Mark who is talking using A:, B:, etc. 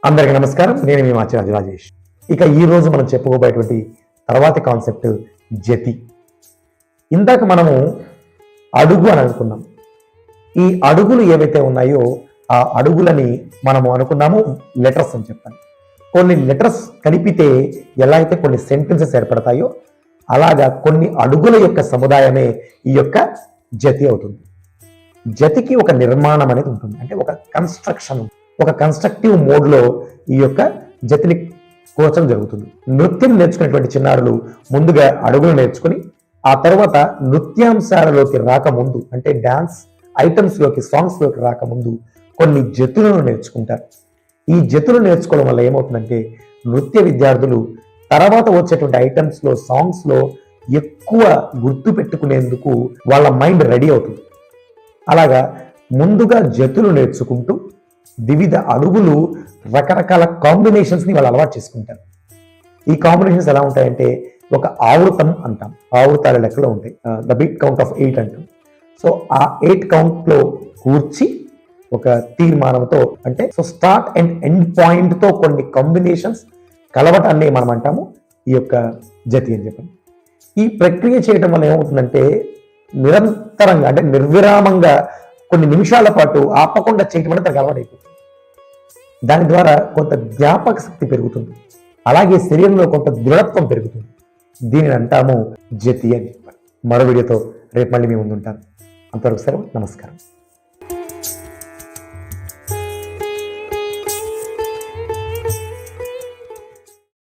A: అందరికీ నమస్కారం. నేను మీ ఆచార్య రాజేష్. ఇక ఈ రోజు మనం చెప్పుకోబోయేటువంటి తర్వాతి కాన్సెప్ట్ జతి. ఇందాక మనము అడుగు అని అనుకున్నాం. ఈ అడుగులు ఏవైతే ఉన్నాయో ఆ అడుగులని మనము అనుకున్నాము లెటర్స్ అని చెప్పాను. కొన్ని లెటర్స్ కలిపితే ఎలా అయితే కొన్ని సెంటెన్సెస్ ఏర్పడతాయో అలాగా కొన్ని అడుగుల యొక్క సముదాయమే ఈ యొక్క జతి అవుతుంది. జతికి ఒక నిర్మాణం అనేది ఉంటుంది, అంటే ఒక కన్స్ట్రక్షన్, ఒక కన్స్ట్రక్టివ్ మోడ్లో ఈ యొక్క జతిని కూర్చడం జరుగుతుంది. నృత్యం నేర్చుకునేటువంటి చిన్నారులు ముందుగా అడుగులు నేర్చుకుని ఆ తర్వాత నృత్యాంశాలలోకి రాకముందు, అంటే డాన్స్ ఐటమ్స్లోకి సాంగ్స్లోకి రాకముందు కొన్ని జతులను నేర్చుకుంటారు. ఈ జతులు నేర్చుకోవడం వల్ల ఏమవుతుందంటే నృత్య విద్యార్థులు తర్వాత వచ్చేటువంటి ఐటమ్స్లో సాంగ్స్లో ఎక్కువ గుర్తు పెట్టుకునేందుకు వాళ్ళ మైండ్ రెడీ అవుతుంది. అలాగా ముందుగా జతులు నేర్చుకుంటూ వివిధ అడుగులు రకరకాల కాంబినేషన్స్ని వాళ్ళు అలవాటు చేసుకుంటారు. ఈ కాంబినేషన్స్ ఎలా ఉంటాయంటే ఒక ఆవృతం అంటాం, ఆవృతాల లెక్కలో ఉంటాయి. ద బిట్ కౌంట్ ఆఫ్ 8 అంటాం. సో ఆ 8 కౌంట్లో కూర్చి ఒక తీర్మానంతో, అంటే సో స్టార్ట్ అండ్ ఎండ్ పాయింట్తో కొన్ని కాంబినేషన్స్ కలవటాన్ని మనం అంటాము ఈ యొక్క జతి అని చెప్పండి. ఈ ప్రక్రియ చేయడం వల్ల ఏమవుతుందంటే నిరంతరంగా, అంటే నిర్విరామంగా కొన్ని నిమిషాల పాటు ఆపకుండా చేయటం అనేది తనకు అలవాటు అయిపోతుంది. దాని ద్వారా కొంత జ్ఞాపక శక్తి పెరుగుతుంది, అలాగే శరీరంలో కొంత దృఢత్వం పెరుగుతుంది. దీనిని అంటాము జతి అని చెప్పాలి. మరో వీడియోతో రేపు మళ్ళీ మీ ముందు ఉంటాను. అంతవరకు సెలవు, నమస్కారం.